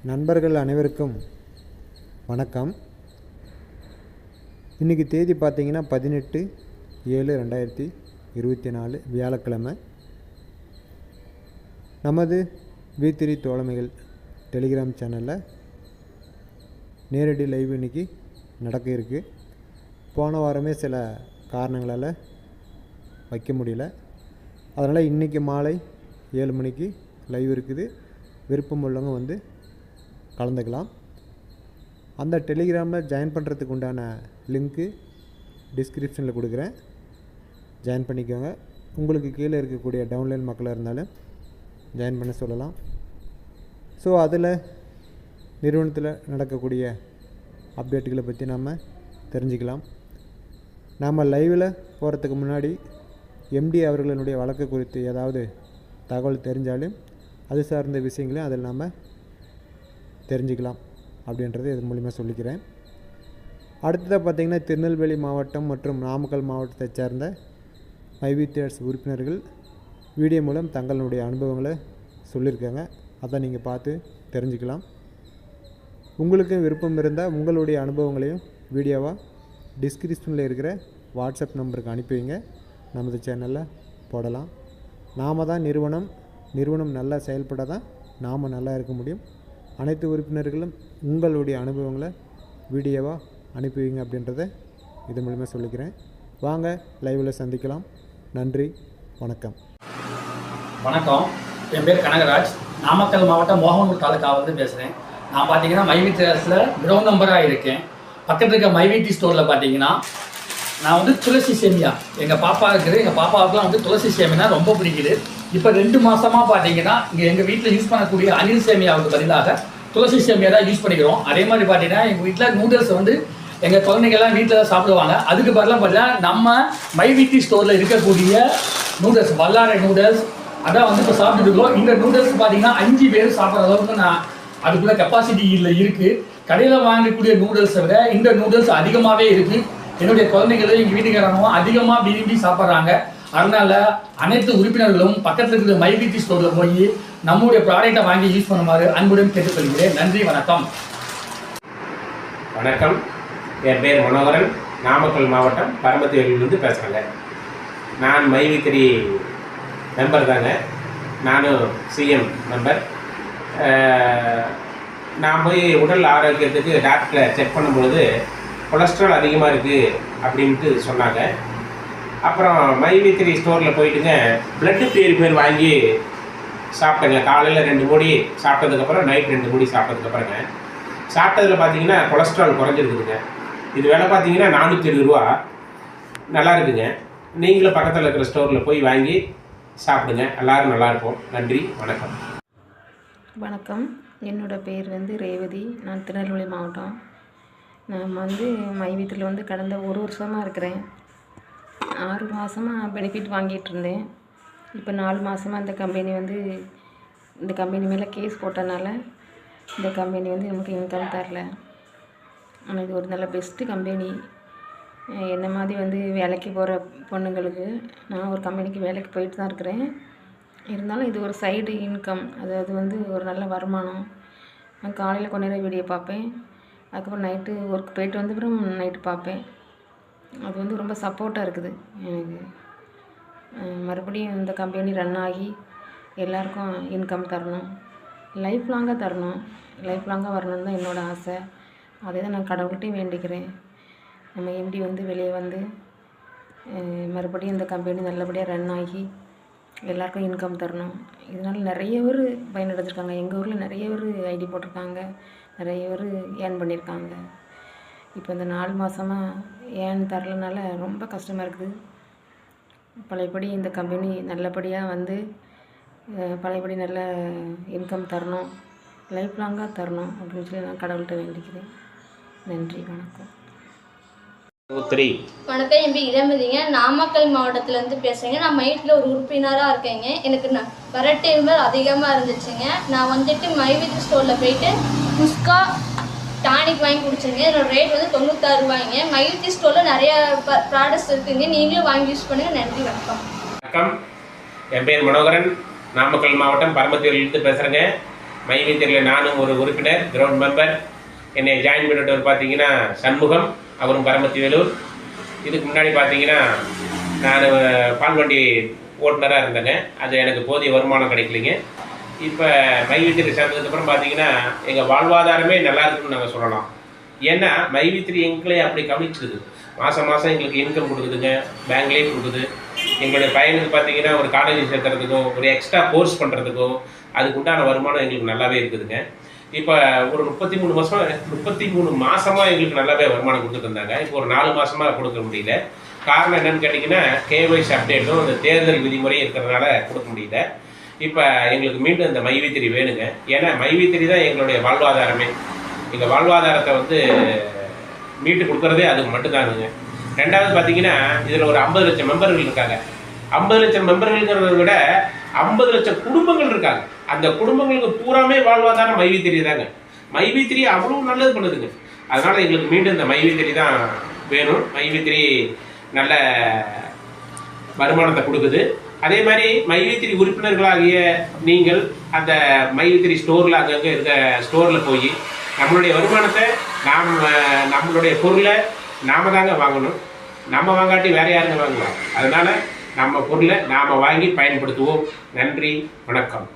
நண்பர்கள் அனைவருக்கும் வணக்கம். இன்றைக்கி தேதி பார்த்திங்கன்னா 18/7/2024 வியாழக்கிழமை. நமது V3 தோழமைகள் டெலிகிராம் சேனலில் நேரடி லைவ் இன்றைக்கி நடக்க இருக்குது. போன வாரமே சில காரணங்களால் வைக்க முடியல. அதனால் இன்றைக்கி மாலை 7 மணிக்கு லைவ் இருக்குது. விருப்பம் உள்ளவங்க வந்து கலந்துக்கலாம். அந்த டெலிகிராமில் ஜாயின் பண்ணுறதுக்கு உண்டான லிங்க்கு டிஸ்கிரிப்ஷனில் கொடுக்குறேன். ஜாயின் பண்ணிக்கோங்க. உங்களுக்கு கீழே இருக்கக்கூடிய டவுன்லைன் மக்களாக இருந்தாலும் ஜாயின் பண்ண சொல்லலாம். ஸோ அதில் நிறுவனத்தில் நடக்கக்கூடிய அப்டேட்டுகளை பற்றி நாம் தெரிஞ்சுக்கலாம். நாம் லைவில் போகிறதுக்கு முன்னாடி MD அவர்களுடைய வழக்கு குறித்து ஏதாவது தகவல் தெரிஞ்சாலும் அது சார்ந்த விஷயங்களையும் அதில் நாம் தெரிஞ்சுக்கலாம் அப்படின்றது இது மூலிமா சொல்லிக்கிறேன். அடுத்ததாக பார்த்திங்கன்னா திருநெல்வேலி மாவட்டம் மற்றும் நாமக்கல் மாவட்டத்தை சேர்ந்த மைவித்தியர்ஸ் உறுப்பினர்கள் வீடியோ மூலம் தங்களுடைய அனுபவங்களை சொல்லியிருக்காங்க. அதை நீங்கள் பார்த்து தெரிஞ்சுக்கலாம். உங்களுக்கு விருப்பம் இருந்தால் உங்களுடைய அனுபவங்களையும் வீடியோவாக டிஸ்கிரிப்ஷனில் இருக்கிற வாட்ஸ்அப் நம்பருக்கு அனுப்பி வைங்க. நமது சேனலில் போடலாம். நாம் தான் நிறுவனம் நல்லா செயல்பட தான் நாம் நல்லா இருக்க முடியும். அனைத்து உறுப்பினர்களும் உங்களுடைய அனுபவங்களை வீடியோவாக அனுப்பி வைங்க அப்படின்றத இது மூலிமா சொல்லிக்கிறேன். வாங்க லைவில் சந்திக்கலாம். நன்றி, வணக்கம். வணக்கம். என் பேர் கனகராஜ். நாமக்கல் மாவட்டம் மோகனூர் தாலுக்காவிலிருந்து பேசுகிறேன். நான் பார்த்தீங்கன்னா மைவித்தியாஸில் கிரவுண்ட் நம்பராக இருக்கேன். பக்கத்தில் இருக்க மைவிடி ஸ்டோரில் பார்த்தீங்கன்னா நான் வந்து துளசி சேமியா எங்கள் பாப்பா இருக்குது. எங்கள் பாப்பாவுக்குலாம் வந்து துளசி சேமியா ரொம்ப பிடிக்குது. இப்போ 2 மாதமாக பார்த்தீங்கன்னா இங்கே எங்கள் வீட்டில் யூஸ் பண்ணக்கூடிய அனில் சேமியாவுக்கு பதிலாக துளசி சேமியா தான் யூஸ் பண்ணிக்கிறோம். அதே மாதிரி பார்த்தீங்கன்னா எங்கள் வீட்டில் நூடுல்ஸ் வந்து எங்கள் குழந்தைங்கள்லாம் வீட்டில் தான் சாப்பிடுவாங்க. அதுக்கு பதிலாக பார்த்தீங்கன்னா நம்ம மைவிடி ஸ்டோரில் இருக்கக்கூடிய நூடுல்ஸ், வல்லாரை நூடுல்ஸ் அதான் வந்து இப்போ சாப்பிட்டுட்டு இருக்கோம். இந்த நூடுல்ஸ் பார்த்தீங்கன்னா 5 பேர் சாப்பிட்ற அளவுக்கு நான் அதுக்குள்ள கெப்பாசிட்டி இல்லை இருக்குது. கடையில் வாங்கக்கூடிய நூடுல்ஸை விட இந்த நூடுல்ஸ் அதிகமாகவே இருக்குது. என்னுடைய குழந்தைங்களும் எங்கள் வீட்டுக்காரங்களும் அதிகமாக விரும்பி சாப்பிட்றாங்க. அதனால் அனைத்து உறுப்பினர்களும் பக்கத்தில் இருக்கிற மைவிடி ஸ்டோரில் போய் நம்முடைய ப்ராடக்டை வாங்கி யூஸ் பண்ணுமாறு அன்புடன் கேட்டுக்கொள்கிறேன். நன்றி, வணக்கம். வணக்கம். என் பேர் மனோகரன். நாமக்கல் மாவட்டம் பரமத்திவேலிலிருந்து பேசுகிறேங்க. நான் மைவித்திரி மெம்பர் தாங்க. நானும் CM மெம்பர். நான் போய் உடல் ஆரோக்கியத்துக்கு டாக்டரை செக் பண்ணும்பொழுது கொலஸ்ட்ரால் அதிகமாக இருக்குது அப்படின்ட்டு சொன்னாங்க. அப்புறம் மைவித்திரி ஸ்டோரில் போயிட்டுங்க பிளட்டு பியூரிஃபையர் வாங்கி சாப்பிட்டேங்க. காலையில் 2 மூடி சாப்பிட்டதுக்கப்புறம் நைட் 2 மூடி சாப்பிட்டதுக்கப்புறங்க சாப்பிட்டதில் பார்த்தீங்கன்னா கொலஸ்ட்ரால் குறைஞ்சிருக்குதுங்க. இது விலை பார்த்தீங்கன்னா 420 ரூபா. நல்லா இருக்குங்க. நீங்களும் பக்கத்தில் இருக்கிற ஸ்டோரில் போய் வாங்கி சாப்பிடுங்க. எல்லோரும் நல்லாயிருக்கும். நன்றி, வணக்கம். வணக்கம். என்னோடய பேர் வந்து ரேவதி. நான் திருநெல்வேலி மாவட்டம். நான் வந்து மைவித்தில் வந்து கடந்த 1 வருஷமாக இருக்கிறேன். 6 மாதமாக பெனிஃபிட் வாங்கிட்டு இருந்தேன். இப்போ 4 மாதமாக இந்த கம்பெனி மேலே கேஸ் போட்டனால இந்த கம்பெனி வந்து நமக்கு இன்கம் தரல. ஆனால் இது ஒரு நல்ல பெஸ்ட்டு கம்பெனி. என்ன மாதிரி வந்து வேலைக்கு போகிற பொண்ணுங்களுக்கு நான் ஒரு கம்பெனிக்கு வேலைக்கு போயிட்டு தான் இருக்கிறேன். இருந்தாலும் இது ஒரு சைடு இன்கம், அதாவது வந்து ஒரு நல்ல வருமானம். நான் காலையில் கொஞ்ச நேரம் வீடியோ பார்ப்பேன். அதுக்கப்புறம் நைட்டு ஒர்க் போயிட்டு வந்து அப்புறம் நைட்டு பார்ப்பேன். அது வந்து ரொம்ப சப்போர்ட்டாக இருக்குது எனக்கு. மறுபடியும் இந்த கம்பெனி ரன் ஆகி எல்லாருக்கும் இன்கம் தரணும், லைஃப் லாங்காக தரணும், லைஃப் லாங்காக வரணும்னு தான் என்னோடய ஆசை. அதே தான் நான் கடவுள்கிட்டையும் வேண்டிக்கிறேன். நம்ம MD வந்து வெளியே வந்து மறுபடியும் இந்த கம்பெனி நல்லபடியாக ரன் ஆகி எல்லாருக்கும் இன்கம் தரணும். இதனால் நிறைய பேர் பயனடைஞ்சிருக்காங்க. எங்கள் ஊரில் நிறைய பேர் ID போட்டிருக்காங்க, நிறைய பேர் ஏர்ன் பண்ணியிருக்காங்க. இப்போ இந்த 4 மாதமாக ஏர்ன் தரலனால ரொம்ப கஷ்டமாக இருக்குது. பழையபடி இந்த கம்பெனி நல்லபடியாக வந்து பழையபடி நல்ல இன்கம் தரணும், லைஃப் லாங்காக தரணும் அப்படின்னு சொல்லி நான் கடவுள்கிட்ட வேண்டிக்கிறேன். நன்றி, வணக்கம். வணக்கம். என் பேர் இளமதிங்க. நாமக்கல் மாவட்டத்திலேருந்து பேசுகிறேங்க. நான் மைட்டில் ஒரு உறுப்பினராக இருக்கேங்க. எனக்கு வர டேபிள் அதிகமாக இருந்துச்சுங்க. நான் வந்துட்டு மைவித்ரி ஸ்டோரில் போயிட்டு முஸ்கா டானிக் வாங்கி குடிச்சேங்க. என்னோட ரேட் வந்து 96 ரூபாய்ங்க. மைவித்ரி ஸ்டோரில் நிறைய ப்ராடக்ட்ஸ் இருக்குங்க. நீங்களும் வாங்கி யூஸ் பண்ணுங்கள். நன்றி, வணக்கம். வணக்கம். என் பேர் மனோகரன். நாமக்கல் மாவட்டம் பரமத்திவேலிலிருந்து பேசுகிறேங்க. மைவித்திரியில் நானும் ஒரு உறுப்பினர், கிரவுண்ட் மெம்பர். என்னை ஜாயின் பண்ணிட்டவர் பார்த்தீங்கன்னா சண்முகம், அவரும் பரமத்தி வேலூர். இதுக்கு முன்னாடி பார்த்தீங்கன்னா நான் பால்வண்டி ஓட்டுநராக இருந்தேங்க. அது எனக்கு போதிய வருமானம் கிடைக்கலிங்க. இப்போ மைவித்திரி சேர்ந்ததுக்கப்புறம் பார்த்தீங்கன்னா எங்கள் வாழ்வாதாரமே நல்லா இருக்குன்னு நாங்கள் சொல்லலாம். ஏன்னா மைவித்திரி எங்களே அப்படி கவனிச்சிருது. மாதம் மாதம் எங்களுக்கு இன்கம் கொடுக்குதுங்க, பேங்க்லேயே கொடுக்குது. எங்களுடைய பையனுக்கு பார்த்தீங்கன்னா ஒரு காலேஜ் சேர்த்துறதுக்கும் ஒரு எக்ஸ்ட்ரா கோர்ஸ் பண்ணுறதுக்கும் அதுக்கு உண்டான வருமானம் எங்களுக்கு நல்லாவே இருக்குதுங்க. இப்போ ஒரு 33 மாதமாக எங்களுக்கு நல்லாவே வருமானம் கொடுத்துட்டு இருந்தாங்க. இப்போ ஒரு 4 மாதமாக கொடுக்க முடியல. காரணம் என்னன்னு கேட்டிங்கன்னா KYC அப்டேட்டும் அந்த தேர்தல் விதிமுறையும் இருக்கிறதுனால கொடுக்க முடியல. இப்போ எங்களுக்கு மீண்டும் இந்த மைவித்திரி வேணுங்க. ஏன்னா மைவித்திரி தான் எங்களுடைய வாழ்வாதாரமே. எங்கள் வாழ்வாதாரத்தை வந்து மீட்டு கொடுக்குறதே அதுக்கு மட்டும்தானுங்க. ரெண்டாவது பார்த்தீங்கன்னா இதில் ஒரு 50 லட்சம் மெம்பர்கள் இருக்காங்க. 50 லட்சம் மெம்பர்கள்ங்கிறத விட 50 லட்சம் குடும்பங்கள் இருக்காங்க. அந்த குடும்பங்களுக்கு பூராமே வாழ்வாதாரம் மைவித்திரி தாங்க. மைவித்திரி அவ்வளோ நல்லது பண்ணுதுங்க. அதனால் எங்களுக்கு மீண்டும் இந்த மைவித்திரி தான் வேணும். மைவித்திரி நல்ல வருமானத்தை கொடுக்குது. அதே மாதிரி மைவித்திரி உறுப்பினர்களாகிய நீங்கள் அந்த மைவித்திரி ஸ்டோரில் அங்கங்கே இருக்க ஸ்டோரில் போய் நம்மளுடைய வருமானத்தை நம்மளுடைய பொருளை நாம் தாங்க வாங்கணும். நம்ம வாங்காட்டி வேறு யாருங்க வாங்குவோம். அதனால் நம்ம பொருளை நாம் வாங்கி பயன்படுத்துவோம். நன்றி, வணக்கம்.